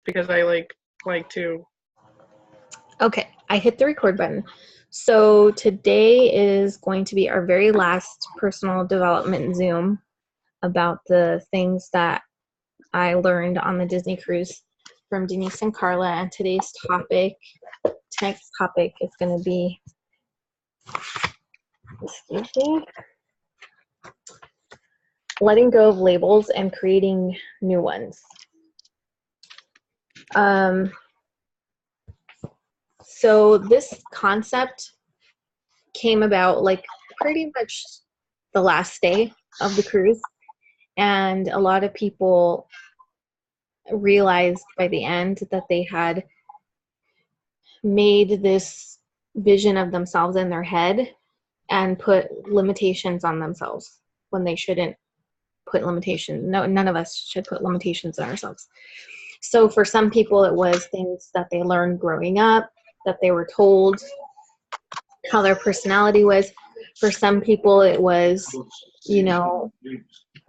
because I like to. Okay, I hit the record button. So today is going to be our very last personal development Zoom about the things that I learned on the Disney cruise from Denise and Carla. And tonight's topic is going to be, excuse me, letting go of labels and creating new ones. So this concept came about like pretty much the last day of the cruise, and a lot of people realized by the end that they had made this vision of themselves in their head and put limitations on themselves when they shouldn't put limitations. No, none of us should put limitations on ourselves. So for some people, it was things that they learned growing up, that they were told how their personality was. For some people, it was,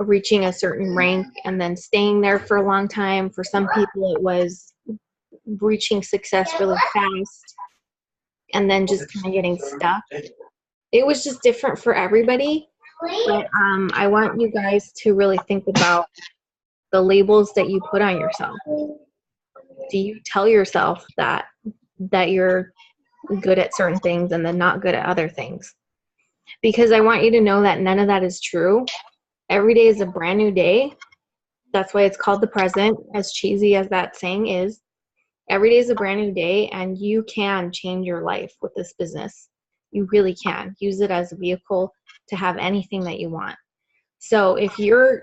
reaching a certain rank and then staying there for a long time. For some people, it was reaching success really fast and then just kind of getting stuck. It was just different for everybody. But I want you guys to really think about the labels that you put on yourself. Do you tell yourself that you're good at certain things and then not good at other things? Because I want you to know that none of that is true. Every day is a brand new day. That's why it's called the present, as cheesy as that saying is. Every day is a brand new day, and you can change your life with this business. You really can. Use it as a vehicle to have anything that you want. So if you're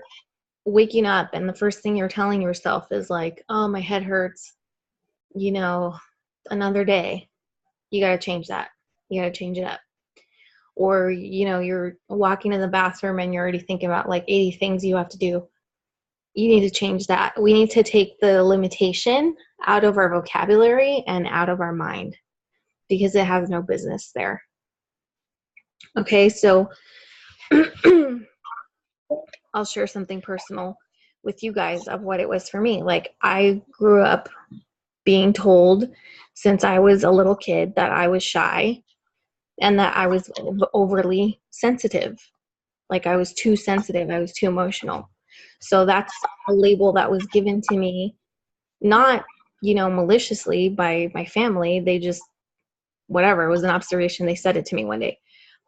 waking up and the first thing you're telling yourself is like, oh, my head hurts, another day, you got to change that. You got to change it up. Or, you're walking in the bathroom and you're already thinking about like 80 things you have to do. You need to change that. We need to take the limitation out of our vocabulary and out of our mind because it has no business there. Okay, so I'll share something personal with you guys of what it was for me. Like, I grew up being told since I was a little kid that I was shy and that I was overly sensitive. Like, I was too sensitive. I was too emotional. So that's a label that was given to me, not, maliciously by my family. They just, whatever, it was an observation. They said it to me one day.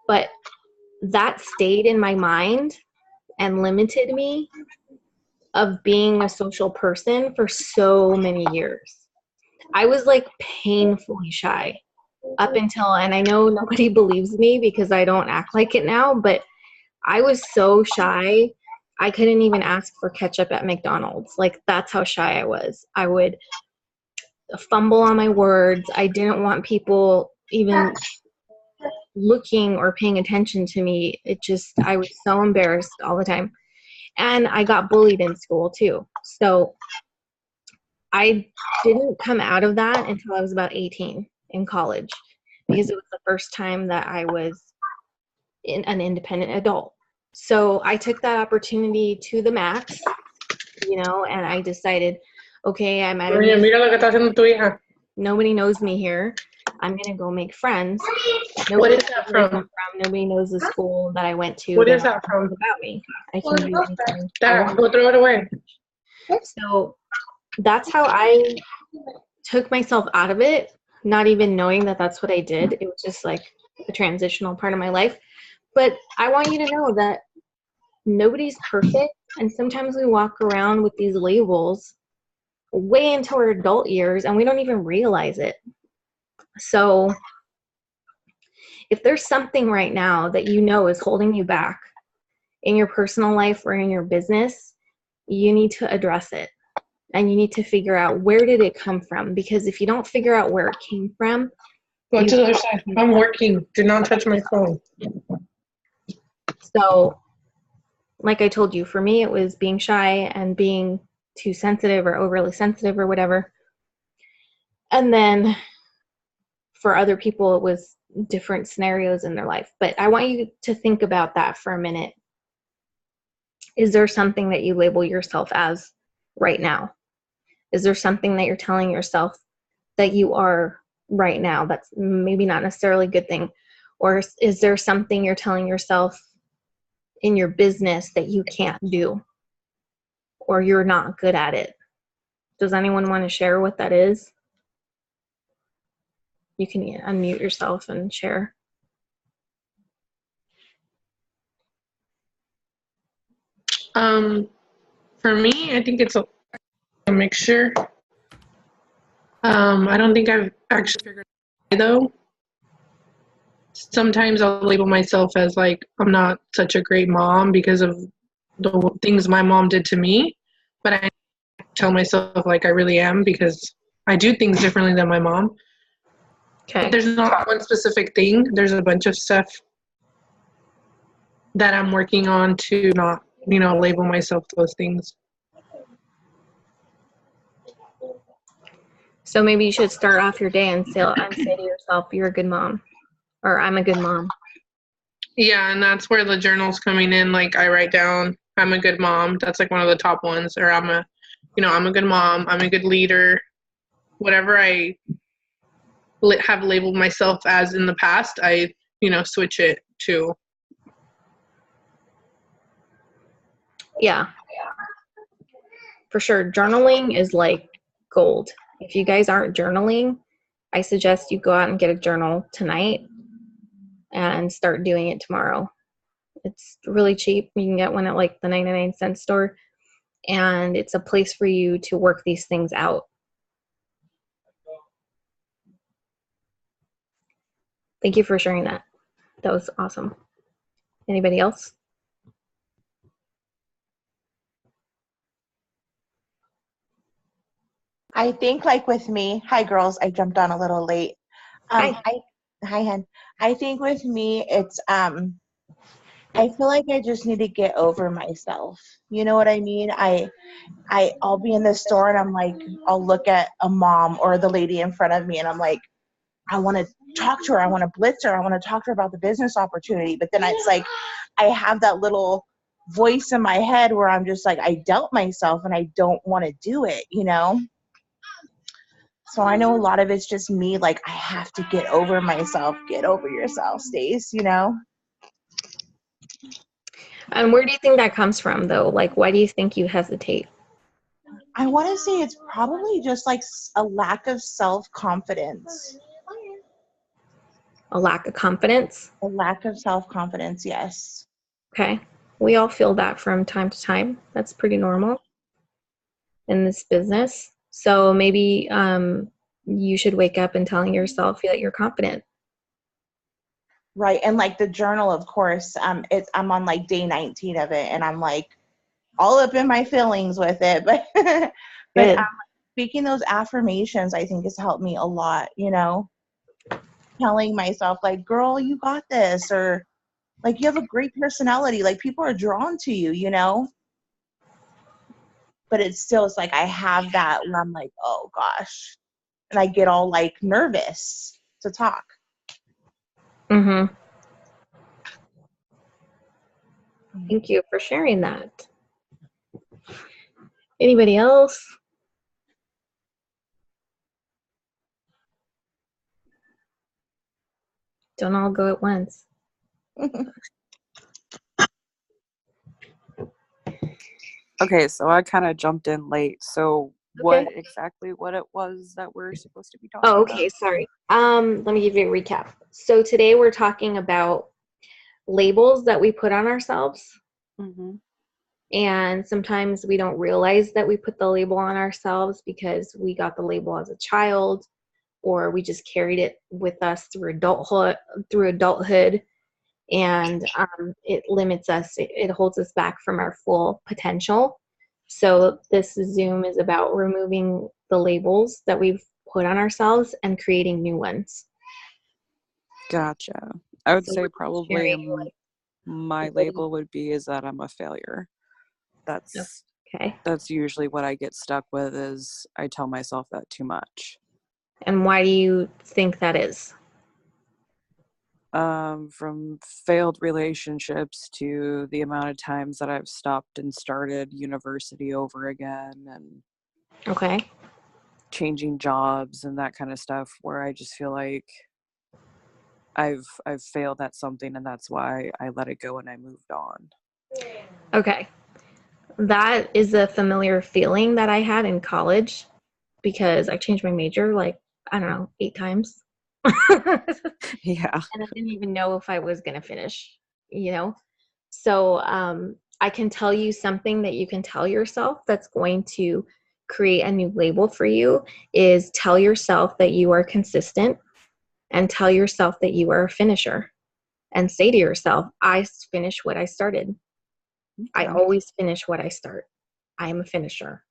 But that stayed in my mind and limited me of being a social person for so many years. I was like painfully shy up until, and I know nobody believes me because I don't act like it now, but I was so shy, I couldn't even ask for ketchup at McDonald's. Like, that's how shy I was. I would fumble on my words. I didn't want people even looking or paying attention to me. I was so embarrassed all the time. And I got bullied in school too. So I didn't come out of that until I was about 18 in college, because it was the first time that I was an independent adult. So I took that opportunity to the max, and I decided, okay, I'm at Oye, mira lo que está haciendo tu hija. Nobody knows me here. I'm going to go make friends. What is that from? Nobody knows the school that I went to. What is that from? About me. I can do anything. Go throw it away. So that's how I took myself out of it, not even knowing that that's what I did. It was just like a transitional part of my life. But I want you to know that nobody's perfect, and sometimes we walk around with these labels way into our adult years and we don't even realize it. So if there's something right now that is holding you back in your personal life or in your business, you need to address it. And you need to figure out, where did it come from? Because if you don't figure out where it came from, go to the other side. I'm working. Do not touch my phone. So, like I told you, for me, it was being shy and being too sensitive or overly sensitive or whatever. And then for other people, it was different scenarios in their life. But I want you to think about that for a minute. Is there something that you label yourself as right now? Is there something that you're telling yourself that you are right now that's maybe not necessarily a good thing? Or is there something you're telling yourself in your business that you can't do or you're not good at it? Does anyone want to share what that is? You can unmute yourself and share. For me, I think it's a mixture. I don't think I've actually figured it out though. Sometimes I'll label myself as like I'm not such a great mom because of the things my mom did to me, but I tell myself like I really am because I do things differently than my mom. Okay. But there's not one specific thing. There's a bunch of stuff that I'm working on to not, label myself those things. So maybe you should start off your day and say to yourself, you're a good mom, or I'm a good mom. Yeah, and that's where the journal's coming in. Like I write down, I'm a good mom. That's like one of the top ones. Or I'm a good mom. I'm a good leader. Whatever I have labeled myself as in the past, I, switch it to. Yeah, for sure. Journaling is like gold. If you guys aren't journaling, I suggest you go out and get a journal tonight and start doing it tomorrow. It's really cheap. You can get one at like the 99-cent store, and it's a place for you to work these things out. Thank you for sharing that. That was awesome. Anybody else? I think like with me, hi girls, I jumped on a little late. Hi. Hi, Hen. I think with me, it's I feel like I just need to get over myself. You know what I mean? I'll be in the store and I'm like, I'll look at a mom or the lady in front of me and I'm like, I want to talk to her. I want to blitz her. I want to talk to her about the business opportunity. But then it's like, I have that little voice in my head where I'm just like, I doubt myself and I don't want to do it, you know? So I know a lot of it's just me, like, I have to get over myself. Get over yourself, Stace, you know? And where do you think that comes from, though? Like, why do you think you hesitate? I want to say it's probably just like a lack of self-confidence. A lack of confidence? A lack of self-confidence, yes. Okay. We all feel that from time to time. That's pretty normal in this business. So maybe you should wake up and telling yourself that you're confident. Right. And like the journal, of course, I'm on like day 19 of it and I'm like all up in my feelings with it. But speaking those affirmations, I think has helped me a lot, you know, telling myself like, girl, you got this, or like, you have a great personality. Like people are drawn to you, you know, but it's like, I have that where I'm like, oh gosh. And I get all like nervous to talk. Mm-hmm. Thank you for sharing that. Anybody else? Don't all go at once. Okay, so I kind of jumped in late. So what exactly what it was that we're supposed to be talking about? Oh, okay, sorry. Let me give you a recap. So today we're talking about labels that we put on ourselves. Mm-hmm. And sometimes we don't realize that we put the label on ourselves because we got the label as a child, or we just carried it with us through adulthood, and it limits us. It holds us back from our full potential. So this Zoom is about removing the labels that we've put on ourselves and creating new ones. Gotcha. I would say probably my label would be is that I'm a failure. That's usually what I get stuck with, is I tell myself that too much. And why do you think that is? From failed relationships to the amount of times that I've stopped and started university over again, and Okay. changing jobs and that kind of stuff, where I just feel like I've failed at something, and that's why I let it go and I moved on. Okay. That is a familiar feeling that I had in college because I changed my major like, I don't know, 8 times. Yeah. And I didn't even know if I was going to finish, you know? So I can tell you something that you can tell yourself that's going to create a new label for you is tell yourself that you are consistent and tell yourself that you are a finisher and say to yourself, I finish what I started. Okay. I always finish what I start. I am a finisher.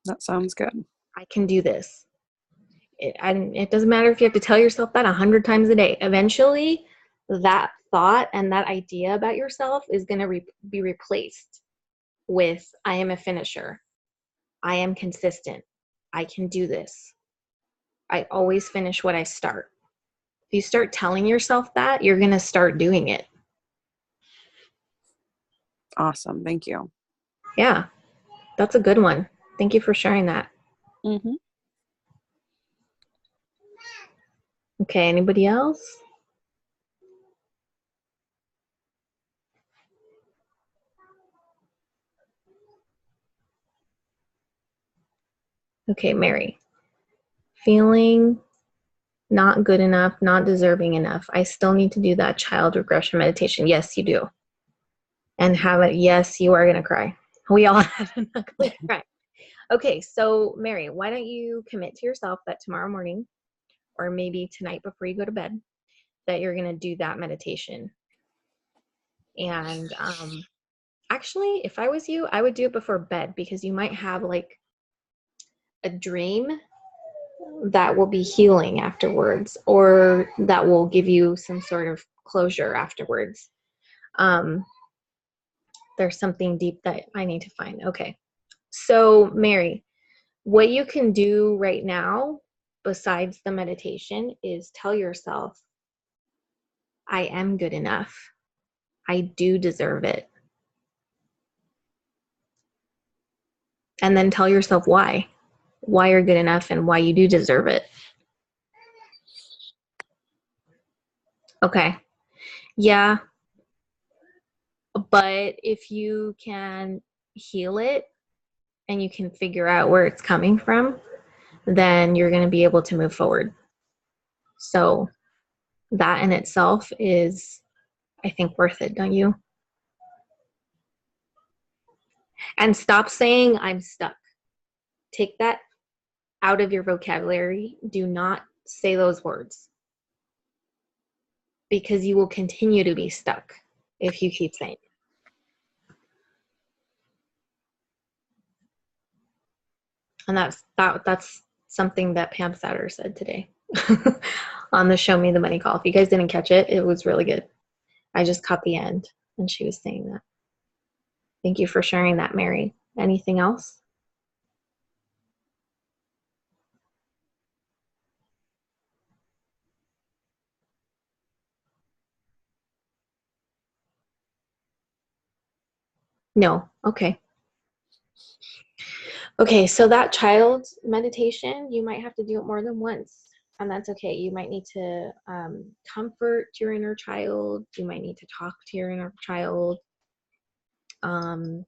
That sounds good. I can do this. It doesn't matter if you have to tell yourself that 100 times a day. Eventually, that thought and that idea about yourself is going to be replaced with, I am a finisher. I am consistent. I can do this. I always finish what I start. If you start telling yourself that, you're going to start doing it. Awesome. Thank you. Yeah, that's a good one. Thank you for sharing that. Mm-hmm. Okay, anybody else? Okay, Mary. Feeling not good enough, not deserving enough. I still need to do that child regression meditation. Yes, you do. And have it, yes, you are going to cry. We all had an ugly cry. Okay, so Mary, why don't you commit to yourself that tomorrow morning, or maybe tonight before you go to bed, that you're going to do that meditation. And actually, if I was you, I would do it before bed because you might have like a dream that will be healing afterwards, or that will give you some sort of closure afterwards. There's something deep that I need to find. Okay. So, Mary, what you can do right now, besides the meditation, is tell yourself, I am good enough. I do deserve it. And then tell yourself why you're good enough and why you do deserve it. Okay. Yeah. But if you can heal it and you can figure out where it's coming from, then you're going to be able to move forward. So that in itself is, I think, worth it, don't you? And stop saying I'm stuck. Take that out of your vocabulary. Do not say those words, because you will continue to be stuck if you keep saying it. And that's something that Pam Sauter said today on the Show Me the Money call. If you guys didn't catch it, it was really good. I just caught the end, and she was saying that. Thank you for sharing that, Mary. Anything else? No. Okay. Okay, so that child meditation, you might have to do it more than once, and that's okay. You might need to comfort your inner child. You might need to talk to your inner child. You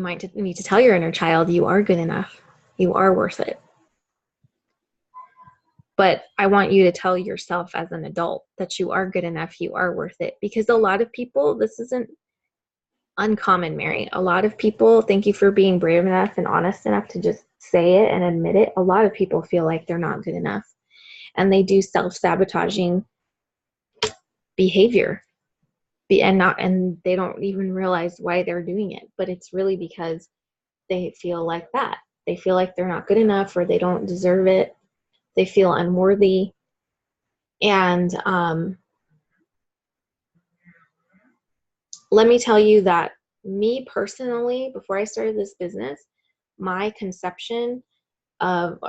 might need to tell your inner child you are good enough. You are worth it. But I want you to tell yourself as an adult that you are good enough, you are worth it. Because a lot of people, this isn't uncommon, Mary. A lot of people, thank you for being brave enough and honest enough to just say it and admit it. A lot of people feel like they're not good enough. And they do self-sabotaging behavior. And they don't even realize why they're doing it. But it's really because they feel like that. They feel like they're not good enough, or they don't deserve it. They feel unworthy. And let me tell you that me personally, before I started this business, my conception of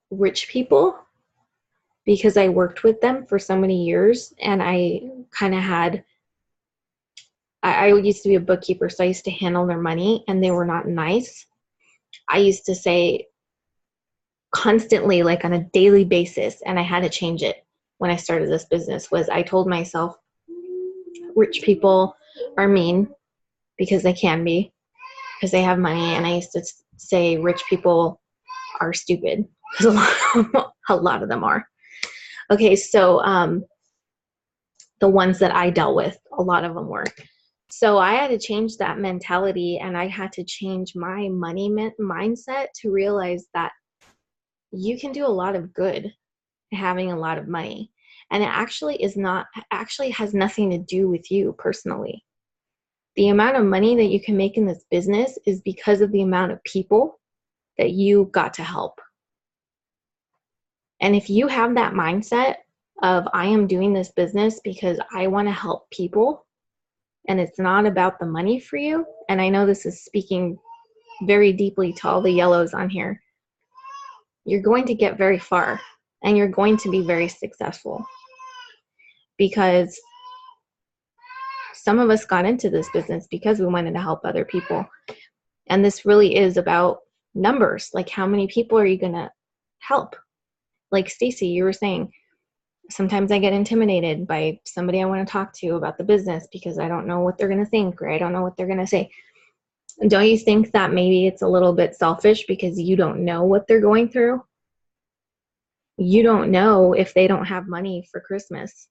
rich people, because I worked with them for so many years, and I kind of had I used to be a bookkeeper, so I used to handle their money, and they were not nice. I used to say constantly, like on a daily basis, and I had to change it when I started this business, was I told myself, rich people are mean because they can be, because they have money. And I used to say rich people are stupid, because a lot of them are. Okay, so the ones that I dealt with, a lot of them were. So I had to change that mentality, and I had to change my money mindset to realize that you can do a lot of good having a lot of money. And it actually has nothing to do with you personally. The amount of money that you can make in this business is because of the amount of people that you got to help. And if you have that mindset of, I am doing this business because I want to help people, and it's not about the money for you, and I know this is speaking very deeply to all the yellows on here, you're going to get very far, and you're going to be very successful. Because some of us got into this business because we wanted to help other people. And this really is about numbers. Like, how many people are you going to help? Like Stacy, you were saying, sometimes I get intimidated by somebody I want to talk to about the business because I don't know what they're going to think, or I don't know what they're going to say. Don't you think that maybe it's a little bit selfish because you don't know what they're going through? You don't know if they don't have money for Christmas,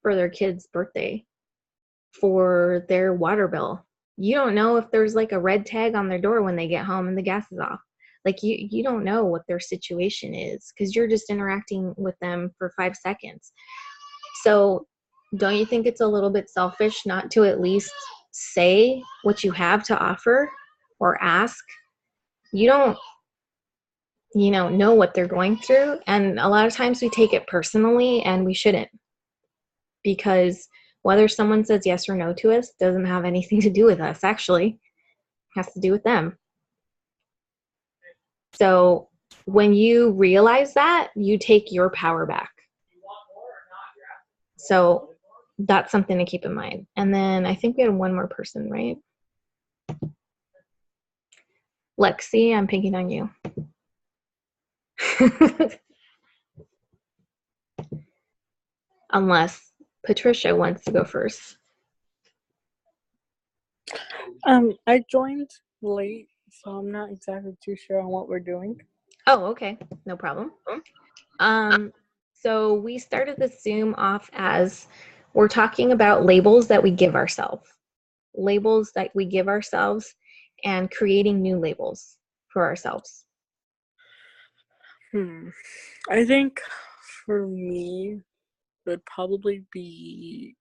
for their kid's birthday, for their water bill. You don't know if there's like a red tag on their door when they get home and the gas is off. Like, you don't know what their situation is because you're just interacting with them for 5 seconds. So don't you think it's a little bit selfish not to at least say what you have to offer or ask? You don't, know what they're going through. And a lot of times we take it personally, and we shouldn't, because whether someone says yes or no to us doesn't have anything to do with us. Actually, it has to do with them. So when you realize that, you take your power back. So that's something to keep in mind. And then I think we had one more person, right? Lexi, I'm picking on you. Unless Patricia wants to go first. I joined late, so I'm not exactly too sure on what we're doing. Oh, okay. No problem. So we started the Zoom off as we're talking about labels that we give ourselves. Labels that we give ourselves and creating new labels for ourselves. I think for me, it would probably be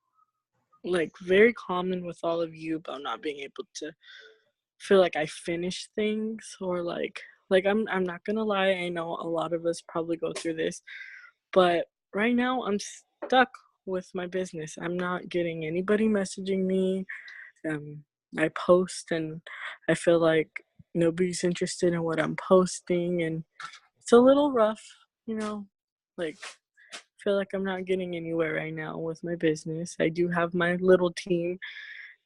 like very common with all of you about not being able to feel like I finish things, or like I'm not gonna lie, I know a lot of us probably go through this, but right now I'm stuck with my business. I'm not getting anybody messaging me. I post and I feel like nobody's interested in what I'm posting, and it's a little rough, like I feel like I'm not getting anywhere right now with my business. I do have my little team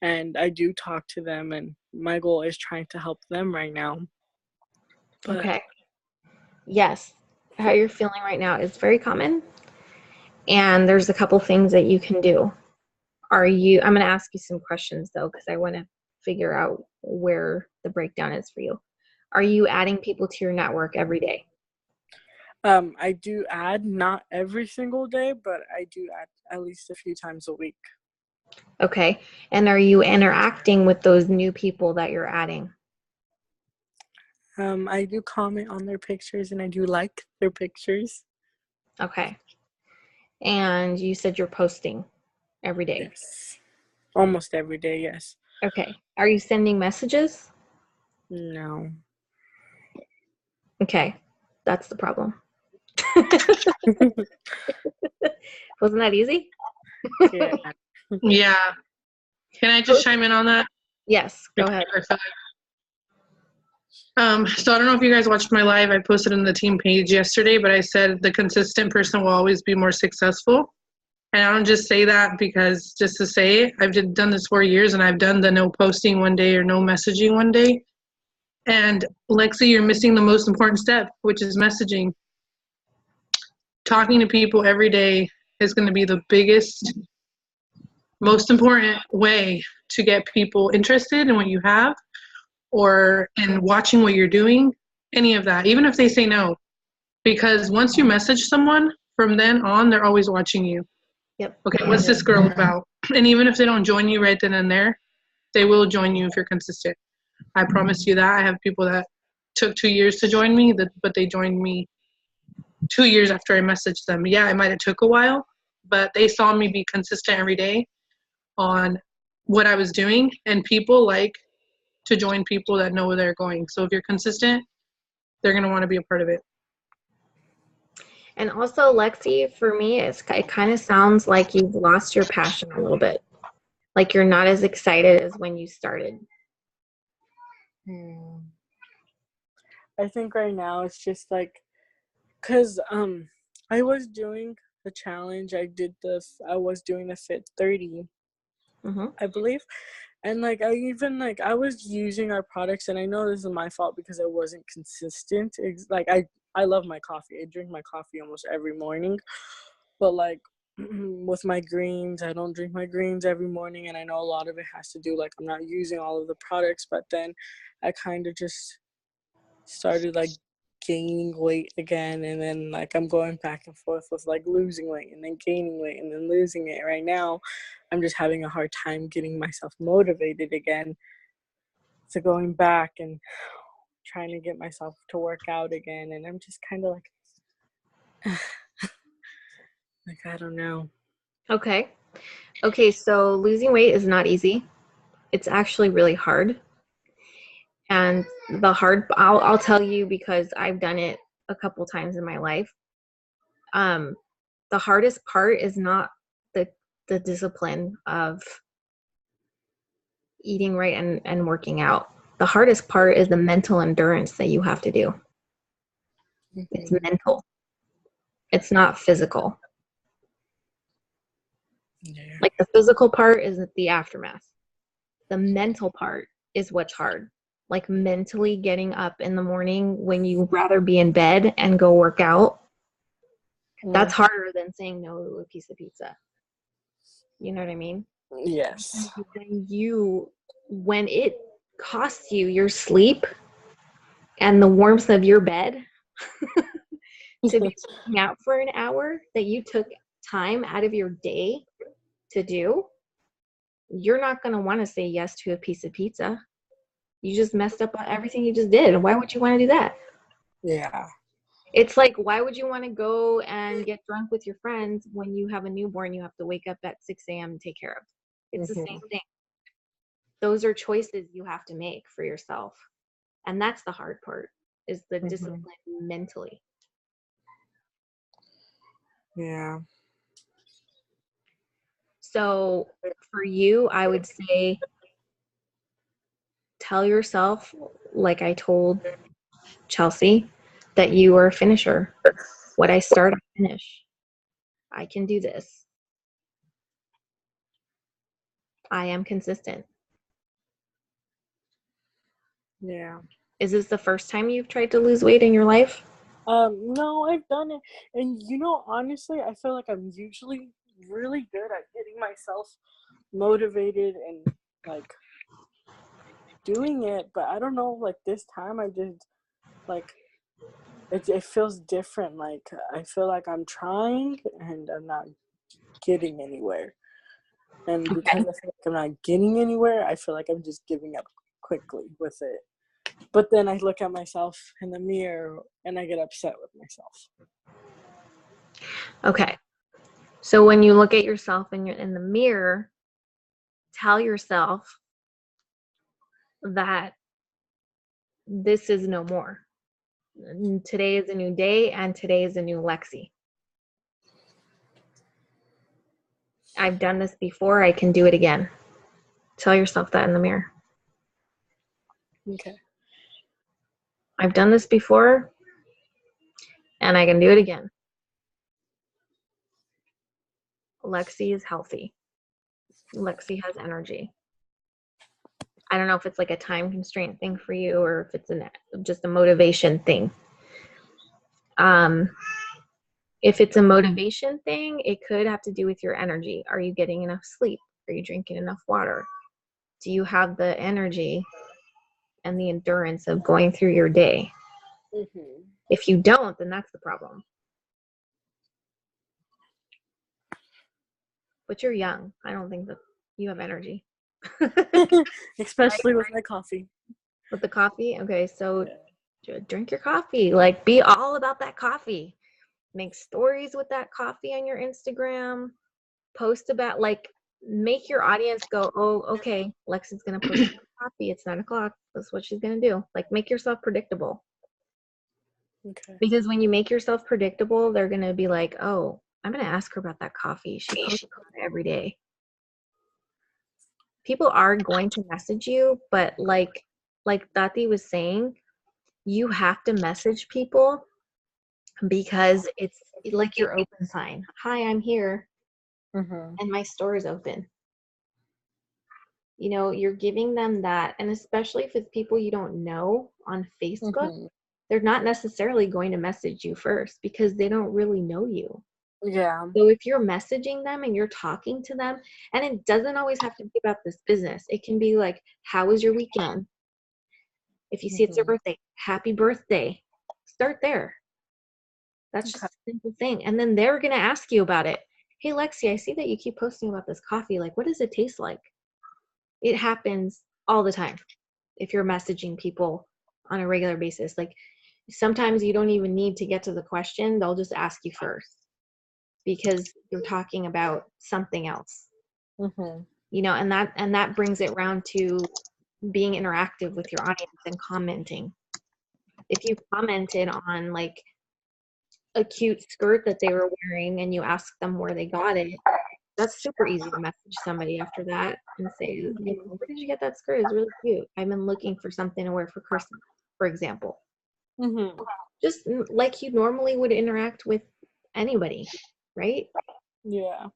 and I do talk to them, and my goal is trying to help them right now. But okay. Yes. How you're feeling right now is very common. And there's a couple things that you can do. I'm going to ask you some questions though, because I want to figure out where the breakdown is for you. Are you adding people to your network every day? I do add, not every single day, but I do add at least a few times a week. Okay. And are you interacting with those new people that you're adding? I do comment on their pictures and I do like their pictures. Okay. And you said you're posting every day? Yes. Almost every day, yes. Okay. Are you sending messages? No. Okay. That's the problem. Wasn't that easy? Yeah. Yeah. Can I just chime in on that? Yes, go ahead. So I don't know if you guys watched my live. I posted in the team page yesterday, but I said the consistent person will always be more successful. And I don't just say that because just to say it. I've done this 4 years, and I've done the no posting one day or no messaging one day. And Lexi, you're missing the most important step, which is messaging. Talking to people every day is going to be the biggest, most important way to get people interested in what you have or in watching what you're doing, any of that, even if they say no. Because once you message someone, from then on, they're always watching you. Yep. Okay, what's this girl about? And even if they don't join you right then and there, they will join you if you're consistent. I promise you that. I have people that took 2 years to join me, but they joined me 2 years after I messaged them. Yeah, it might have took a while, but they saw me be consistent every day on what I was doing, and people like to join people that know where they're going. So if you're consistent, they're going to want to be a part of it. And also, Lexi, for me, it kind of sounds like you've lost your passion a little bit. Like you're not as excited as when you started. I think right now it's just like, cause I was doing the challenge. I was doing the Fit 30, I believe, and like I was using our products, and I know this is my fault because I wasn't consistent. Like I love my coffee. I drink my coffee almost every morning, but like with my greens, I don't drink my greens every morning, and I know a lot of it has to do like I'm not using all of the products, but then I kind of just started like gaining weight again, and then like I'm going back and forth with like losing weight and then gaining weight and then losing it. Right now I'm just having a hard time getting myself motivated again to going back and trying to get myself to work out again, and I'm just kind of like like I don't know. Okay, so losing weight is not easy. It's actually really hard. And I'll tell you because I've done it a couple times in my life. The hardest part is not the discipline of eating right and working out. The hardest part is the mental endurance that you have to do. It's mental. It's not physical. Yeah. Like the physical part is the aftermath. The mental part is what's hard. Like mentally getting up in the morning when you'd rather be in bed and go work out. That's harder than saying no to a piece of pizza. You know what I mean? Yes. Then when it costs you your sleep and the warmth of your bed to be working out for an hour that you took time out of your day to do, you're not going to want to say yes to a piece of pizza. You just messed up on everything you just did. Why would you want to do that? Yeah. It's like, why would you want to go and get drunk with your friends when you have a newborn you have to wake up at 6 a.m. and take care of? It's the same thing. Those are choices you have to make for yourself. And that's the hard part, is the discipline mentally. Yeah. So for you, I would say tell yourself, like I told Chelsea, that you are a finisher. What I start, I finish. I can do this. I am consistent. Yeah. Is this the first time you've tried to lose weight in your life? No, I've done it. And honestly, I feel like I'm usually really good at getting myself motivated and like doing it, but I don't know, like this time I just like it feels different. Like I feel like I'm trying and I'm not getting anywhere. And because I feel like I'm not getting anywhere, I feel like I'm just giving up quickly with it. But then I look at myself in the mirror and I get upset with myself. Okay. So when you look at yourself and you're in the mirror, tell yourself that this is no more. Today is a new day and today is a new Lexi. I've done this before. I can do it again. Tell yourself that in the mirror. Okay. I've done this before and I can do it again. Lexi is healthy. Lexi has energy. I don't know if it's like a time constraint thing for you or if it's just a motivation thing. If it's a motivation thing, it could have to do with your energy. Are you getting enough sleep? Are you drinking enough water? Do you have the energy and the endurance of going through your day? Mm-hmm. If you don't, then that's the problem. But you're young. I don't think that you have energy. Especially with my coffee. With the coffee? Okay, so drink your coffee. Like, be all about that coffee. Make stories with that coffee on your Instagram. Post about, like, make your audience go, oh, okay, Lexi's going to post coffee. It's 9:00. That's what she's going to do. Like, make yourself predictable. Okay. Because when you make yourself predictable, they're going to be like, oh, I'm going to ask her about that coffee. She posts every day. People are going to message you, but like Tati was saying, you have to message people because it's like your open sign. Hi, I'm here, and my store is open. You know, you're giving them that, and especially if it's people you don't know on Facebook, they're not necessarily going to message you first because they don't really know you. Yeah. So if you're messaging them and you're talking to them, and it doesn't always have to be about this business. It can be like, how was your weekend? If you see it's their birthday, happy birthday. Start there. That's just a simple thing. And then they're going to ask you about it. Hey, Lexi, I see that you keep posting about this coffee. Like, what does it taste like? It happens all the time if you're messaging people on a regular basis. Like, sometimes you don't even need to get to the question. They'll just ask you first, because you're talking about something else, you know, and that brings it around to being interactive with your audience and commenting. If you commented on like a cute skirt that they were wearing and you ask them where they got it, that's super easy to message somebody after that and say, where did you get that skirt? It's really cute. I've been looking for something to wear for Christmas, for example. Just like you normally would interact with anybody. Right? Yeah.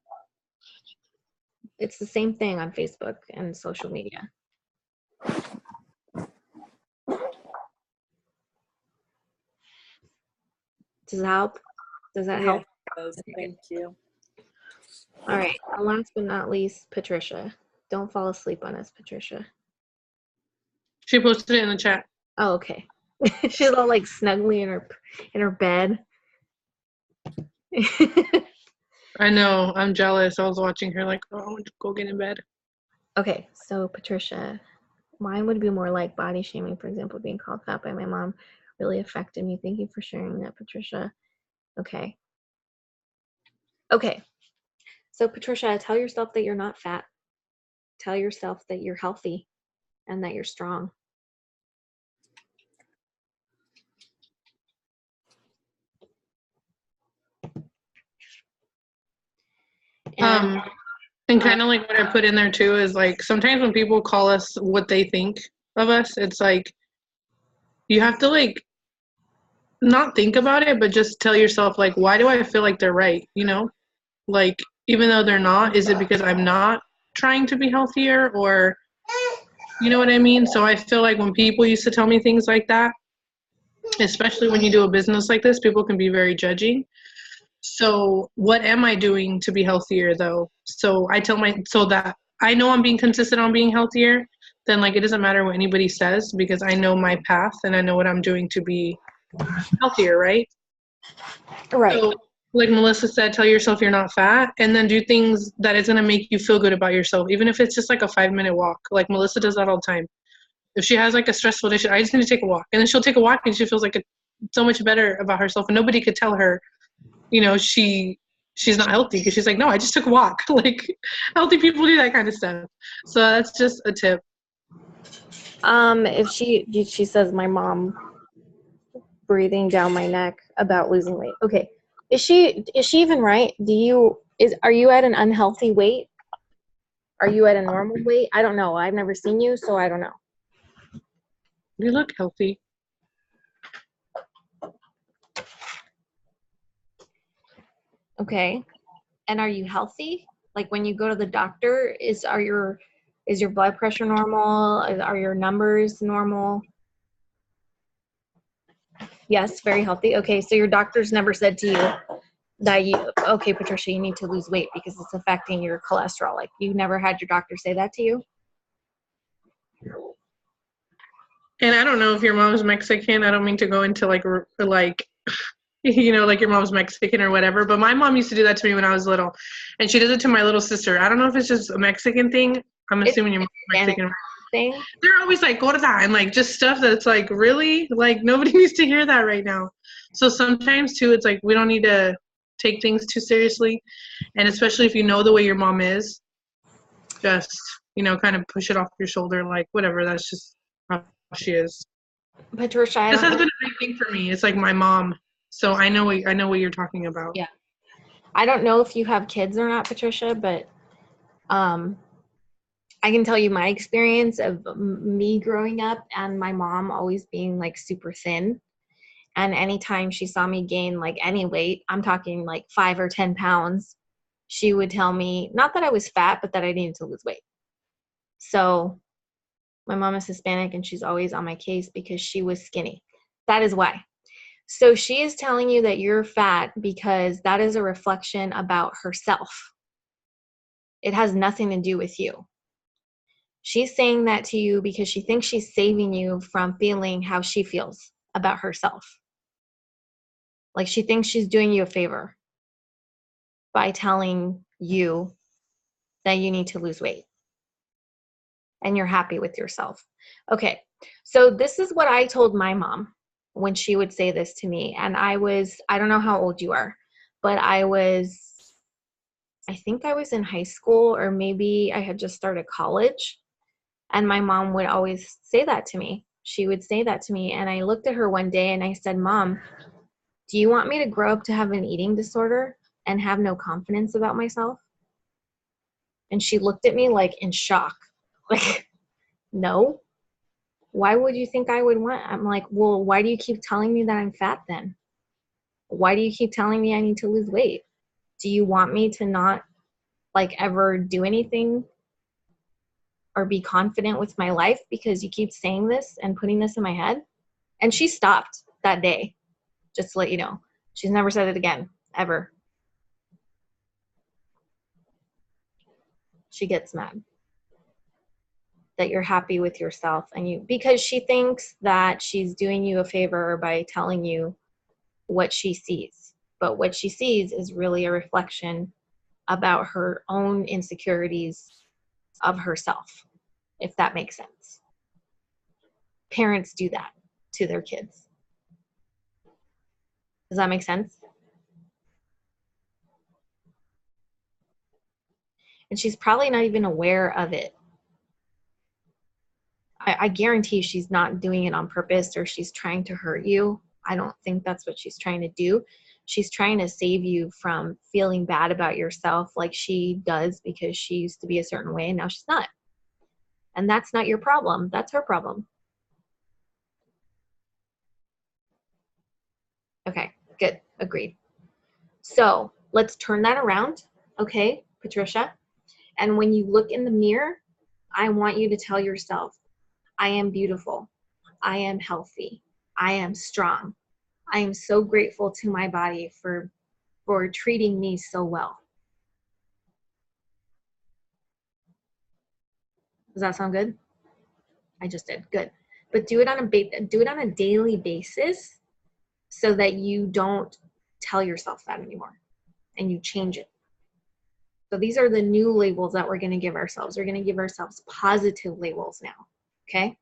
It's the same thing on Facebook and social media. Does that help? Does that help? It does. Okay. Thank you. All right. And last but not least, Patricia. Don't fall asleep on us, Patricia. She posted it in the chat. Oh, okay. She's all like snugly in her bed. I know. I'm jealous. I was watching her like, oh, I want to go get in bed. Okay, so Patricia, mine would be more like body shaming, for example, being called fat by my mom really affected me. Thank you for sharing that, Patricia. Okay. So Patricia, tell yourself that you're not fat. Tell yourself that you're healthy and that you're strong. And kind of like what I put in there too is like sometimes when people call us what they think of us, it's like you have to like not think about it, but just tell yourself like, why do I feel like they're right? You know, like even though they're not, is it because I'm not trying to be healthier, or you know what I mean? So I feel like when people used to tell me things like that, especially when you do a business like this, people can be very judging. So what am I doing to be healthier though? So I tell so that I know I'm being consistent on being healthier, then like it doesn't matter what anybody says because I know my path and I know what I'm doing to be healthier, right? Right. So like Melissa said, tell yourself you're not fat and then do things that is going to make you feel good about yourself, even if it's just like a 5-minute walk. Like Melissa does that all the time. If she has like a stressful day, I just need to take a walk. And then she'll take a walk and she feels like so much better about herself and nobody could tell her, you know, she's not healthy because she's like, no, I just took a walk. Like healthy people do that kind of stuff. So that's just a tip. If she says my mom breathing down my neck about losing weight. Okay. Is she even right? Are you at an unhealthy weight? Are you at a normal weight? I don't know. I've never seen you, so I don't know. You look healthy. Okay. And are you healthy? Like when you go to the doctor, is your blood pressure normal? Are your numbers normal? Yes, very healthy. Okay, so your doctor's never said to you that okay, Patricia, you need to lose weight because it's affecting your cholesterol. Like you never had your doctor say that to you? And I don't know if your mom's Mexican. I don't mean to go into like you know, like your mom's Mexican or whatever, but my mom used to do that to me when I was little, and she does it to my little sister. I don't know if it's just a Mexican thing. I'm assuming your mom's Mexican. Thing. They're always like, gorda, and like just stuff that's like, really? Like nobody needs to hear that right now. So sometimes too, it's like we don't need to take things too seriously. And especially if you know the way your mom is, just, you know, kind of push it off your shoulder, like whatever, that's just how she is. Patricia, this has been a big thing for me. It's like my mom. So I know what you're talking about. Yeah. I don't know if you have kids or not, Patricia, but I can tell you my experience of me growing up and my mom always being like super thin. And anytime she saw me gain like any weight, I'm talking like 5 or 10 pounds, she would tell me, not that I was fat, but that I needed to lose weight. So my mom is Hispanic and she's always on my case because she was skinny. That is why. So she is telling you that you're fat because that is a reflection about herself. It has nothing to do with you. She's saying that to you because she thinks she's saving you from feeling how she feels about herself. Like she thinks she's doing you a favor by telling you that you need to lose weight and you're happy with yourself. Okay, so this is what I told my mom when she would say this to me. And I don't know how old you are, but I think I was in high school, or maybe I had just started college. And my mom would always say that to me. She would say that to me. And I looked at her one day and I said, Mom, do you want me to grow up to have an eating disorder and have no confidence about myself? And she looked at me like in shock. Like, no. Why would you think I would want? I'm like, well, why do you keep telling me that I'm fat then? Why do you keep telling me I need to lose weight? Do you want me to not like ever do anything or be confident with my life because you keep saying this and putting this in my head? And she stopped that day, just to let you know. She's never said it again, ever. She gets mad that you're happy with yourself because she thinks that she's doing you a favor by telling you what she sees. But what she sees is really a reflection about her own insecurities of herself, if that makes sense. Parents do that to their kids. Does that make sense? And she's probably not even aware of it. I guarantee she's not doing it on purpose or she's trying to hurt you. I don't think that's what she's trying to do. She's trying to save you from feeling bad about yourself like she does because she used to be a certain way and now she's not. And that's not your problem. That's her problem. Okay, good. Agreed. So let's turn that around. Okay, Patricia. And when you look in the mirror, I want you to tell yourself, I am beautiful. I am healthy. I am strong. I am so grateful to my body for treating me so well. Does that sound good? I just did. Good. But do it on a daily basis so that you don't tell yourself that anymore and you change it. So these are the new labels that we're going to give ourselves. We're going to give ourselves positive labels now. Okay?